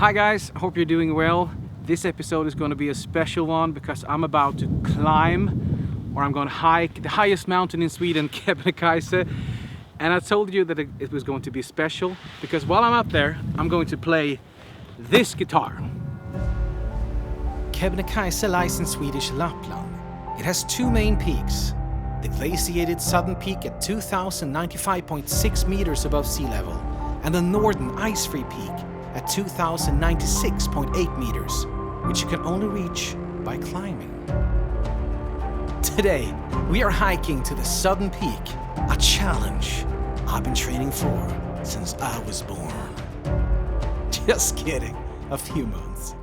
Hi guys, hope you're doing well. This episode is going to be a special one because I'm about to climb, or I'm going to hike the highest mountain in Sweden, Kebnekaise. And I told you that it was going to be special because while I'm up there, I'm going to play this guitar. Kebnekaise lies in Swedish Lapland. It has two main peaks. The glaciated southern peak at 2,095.6 meters above sea level, and the northern ice-free peak at 2,096.8 meters, which you can only reach by climbing. Today, we are hiking to the southern peak, a challenge I've been training for since I was born. Just kidding, a few months.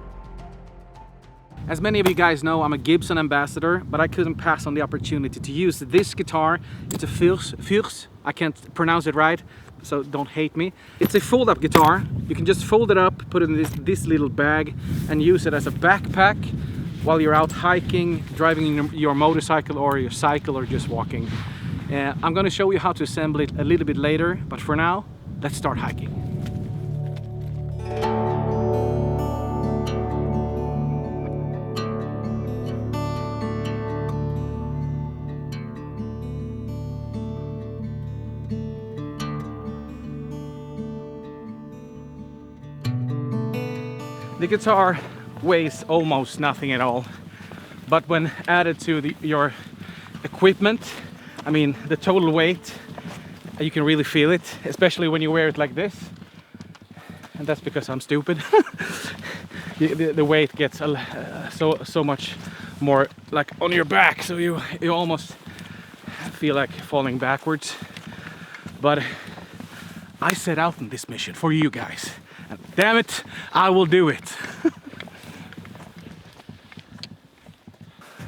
As many of you guys know, I'm a Gibson ambassador, but I couldn't pass on the opportunity to use this guitar. It's a Fürst. I can't pronounce it right, so don't hate me. It's a fold-up guitar. You can just fold it up, put it in this little bag, and use it as a backpack while you're out hiking, driving your motorcycle or your cycle, or just walking. I'm going to show you how to assemble it a little bit later, but for now, let's start hiking. The guitar weighs almost nothing at all, but when added to your equipment, I mean the total weight, you can really feel it, especially when you wear it like this. And that's because I'm stupid. the weight gets so much more like on your back, so you almost feel like falling backwards. But I set out on this mission for you guys. And damn it, I will do it.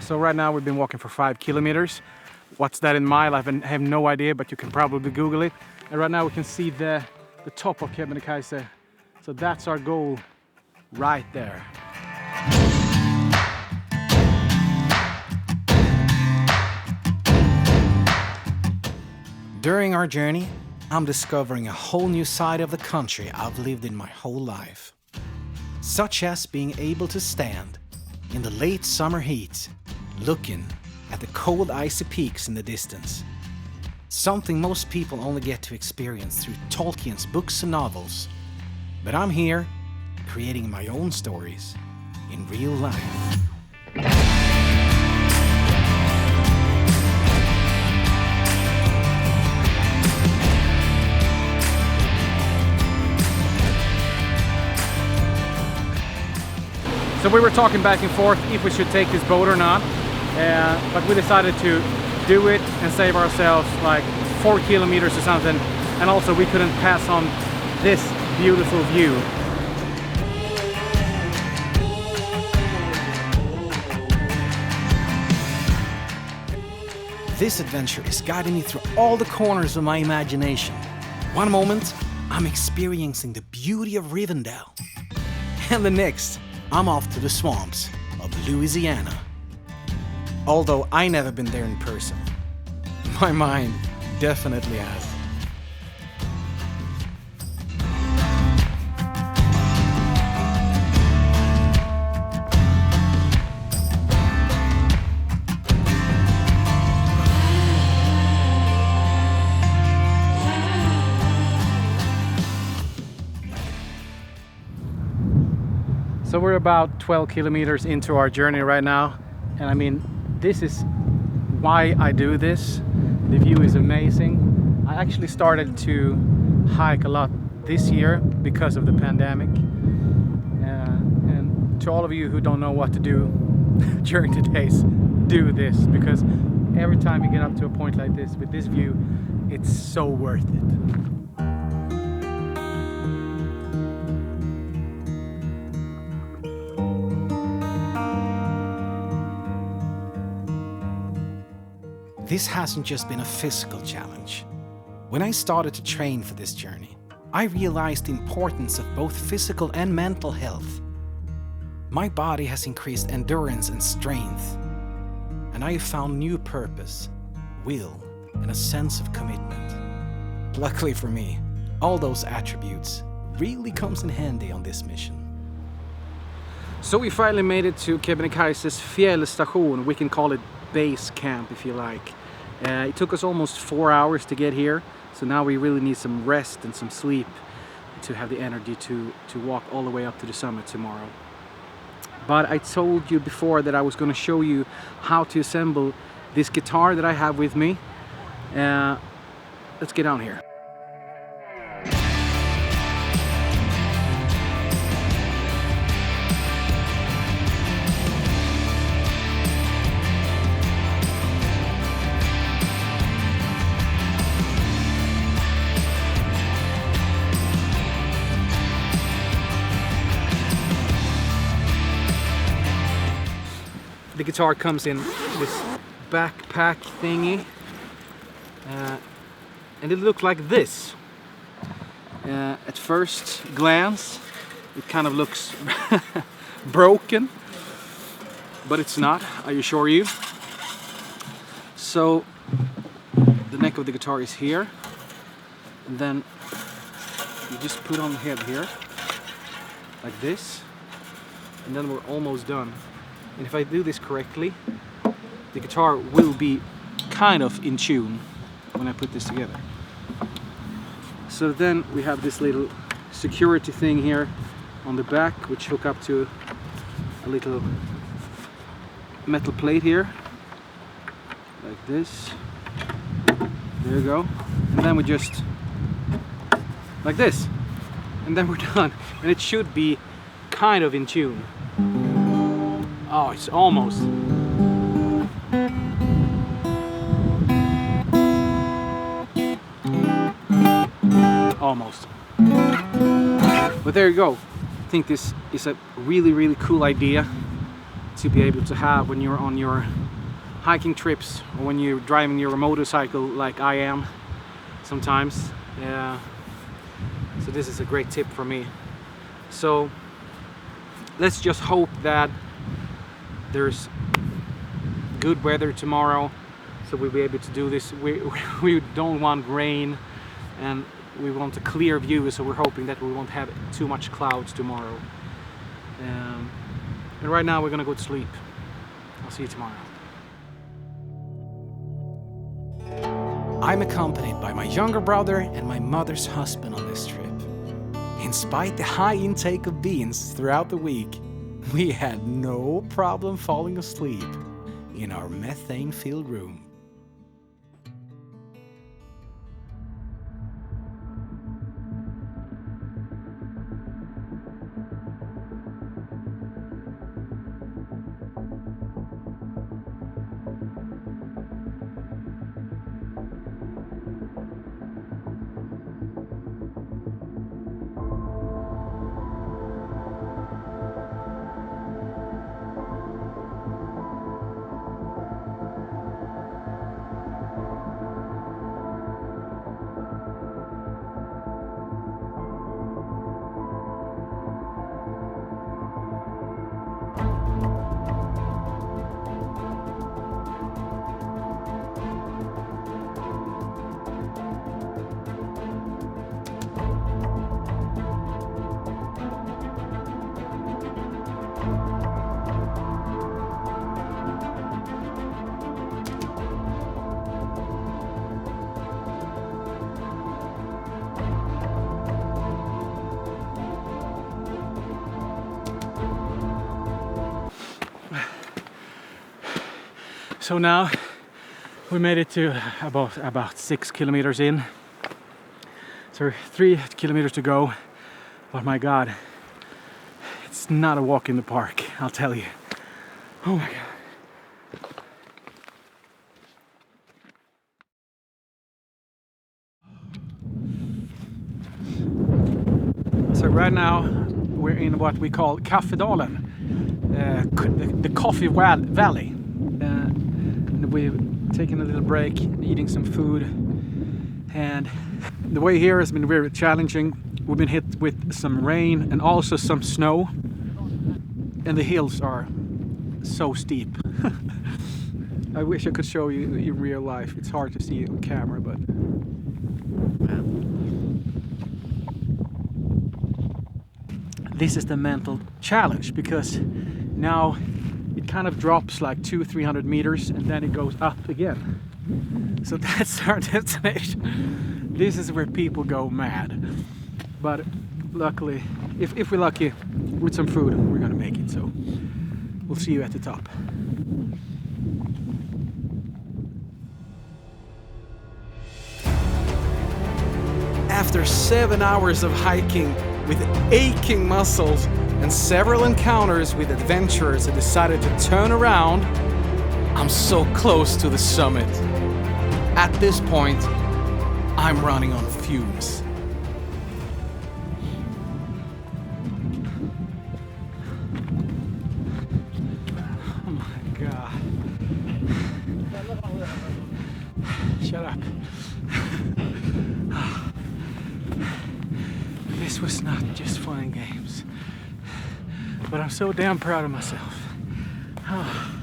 So right now we've been walking for 5 kilometers. What's that in mile? I have no idea, but you can probably Google it. And right now we can see the top of Kebnekaise. So that's our goal right there. During our journey, I'm discovering a whole new side of the country I've lived in my whole life. Such as being able to stand in the late summer heat, looking at the cold icy peaks in the distance. Something most people only get to experience through Tolkien's books and novels. But I'm here, creating my own stories in real life. So we were talking back and forth if we should take this boat or not, but we decided to do it and save ourselves like 4 kilometers or something, and also we couldn't pass on this beautiful view. This adventure is guiding me through all the corners of my imagination. One moment, I'm experiencing the beauty of Rivendell, and the next, I'm off to the swamps of Louisiana. Although I never been there in person, my mind definitely has. So we're about 12 kilometers into our journey right now, and I mean, this is why I do this. The view is amazing. I actually started to hike a lot this year because of the pandemic. And to all of you who don't know what to do during the days, do this, because every time you get up to a point like this with this view, it's so worth it. This hasn't just been a physical challenge. When I started to train for this journey, I realized the importance of both physical and mental health. My body has increased endurance and strength, and I have found new purpose, will, and a sense of commitment. Luckily for me, all those attributes really comes in handy on this mission. So we finally made it to Kebnekaise's fjällstation. We can call it base camp if you like. It took us almost 4 hours to get here, so now we really need some rest and some sleep to have the energy to walk all the way up to the summit tomorrow. But I told you before that I was going to show you how to assemble this guitar that I have with me. Let's get on here. The guitar comes in this backpack thingy, and it looked like this. At first glance, it kind of looks broken, but it's not, I assure you. So the neck of the guitar is here, and then you just put on the head here, like this, and then we're almost done. And if I do this correctly, the guitar will be kind of in tune when I put this together. So then we have this little security thing here on the back, which hook up to a little metal plate here, like this. There you go. And then we just, like this. And then we're done. And it should be kind of in tune. Oh, it's almost. Almost. But there you go. I think this is a really, really cool idea to be able to have when you're on your hiking trips or when you're driving your motorcycle like I am sometimes. So this is a great tip for me. So let's just hope that there's good weather tomorrow, so we'll be able to do this. We don't want rain, and we want a clear view, so we're hoping that we won't have too much clouds tomorrow. And right now we're gonna go to sleep. I'll see you tomorrow. I'm accompanied by my younger brother and my mother's husband on this trip. In spite the high intake of beans throughout the week, we had no problem falling asleep in our methane-filled room. So now we made it to about 6 kilometers in. So 3 kilometers to go. But my God, it's not a walk in the park, I'll tell you. Oh my God. So right now we're in what we call Kaffedalen, the Coffee Valley. We've taken a little break, eating some food, and the way here has been very challenging. We've been hit with some rain and also some snow, and the hills are so steep. I wish I could show you in real life. It's hard to see on camera, but man. this is the mental challenge, because now it kind of drops like 200-300 meters and then it goes up again. So that's our destination. This is where people go mad. But luckily, if we're lucky with some food, we're gonna make it. So we'll see you at the top. After 7 hours of hiking with aching muscles and several encounters with adventurers, I decided to turn around. I'm so close to the summit. At this point, I'm running on fumes. Oh my God. Shut up. This was not just fun and games, but I'm so damn proud of myself. Oh.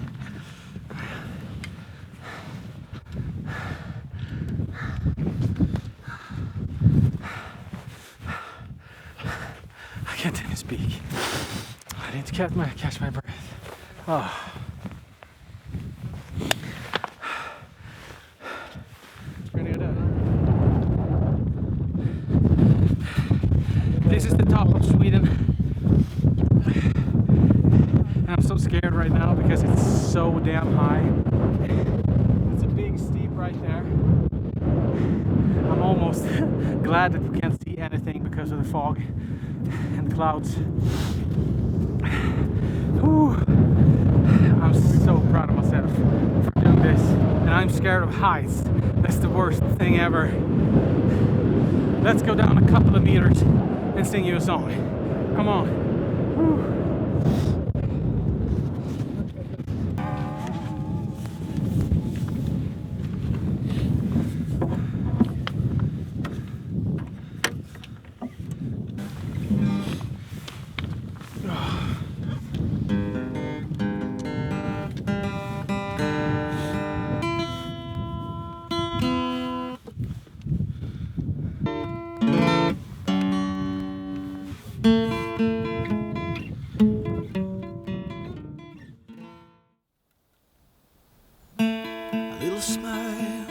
I can't even speak. I need to catch my breath. Oh. This is the top of Sweden, and I'm so scared right now because it's so damn high. It's a big steep right there. I'm almost glad that we can't see anything because of the fog and the clouds. Whew. I'm so proud of myself for doing this, and I'm scared of heights. That's the worst thing ever. Let's go down a couple of meters and sing you a song. Come on. Whew. Little smile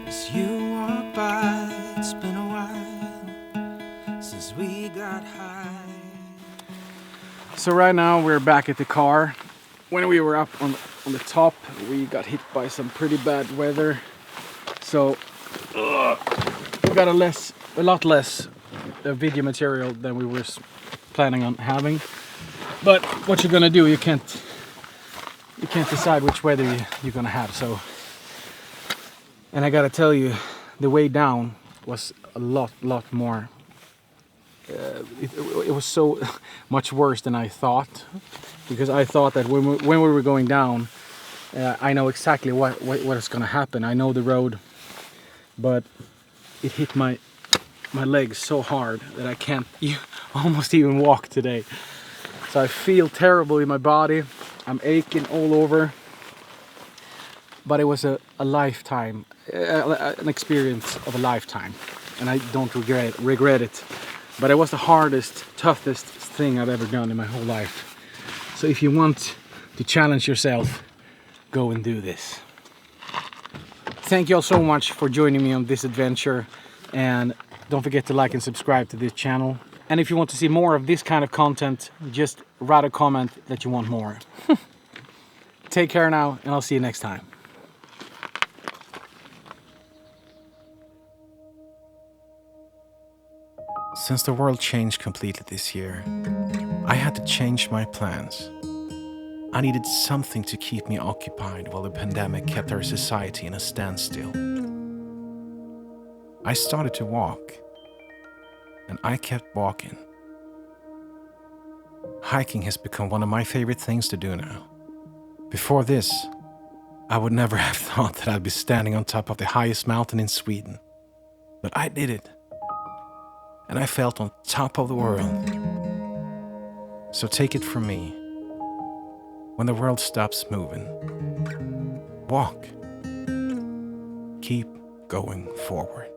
as you walk by. It's been a while since we got high. So right now we're back at the car. When we were up on the top, we got hit by some pretty bad weather. So we got a lot less video material than we were planning on having. But what you're gonna do, you can't decide which weather you're gonna have. So, and I gotta tell you, the way down was a lot more. It was so much worse than I thought, because I thought that when we were going down, I know exactly what is gonna happen. I know the road, but it hit my legs so hard that I can't almost even walk today. So I feel terrible in my body. I'm aching all over, but it was a lifetime, an experience of a lifetime, and I don't regret it. But it was the hardest, toughest thing I've ever done in my whole life. So if you want to challenge yourself, go and do this. Thank you all so much for joining me on this adventure, and don't forget to like and subscribe to this channel. And if you want to see more of this kind of content, just write a comment that you want more. Take care now, and I'll see you next time. Since the world changed completely this year, I had to change my plans. I needed something to keep me occupied while the pandemic kept our society in a standstill. I started to walk, and I kept walking. Hiking has become one of my favorite things to do now. Before this, I would never have thought that I'd be standing on top of the highest mountain in Sweden. But I did it. And I felt on top of the world. So take it from me. When the world stops moving, walk. Keep going forward.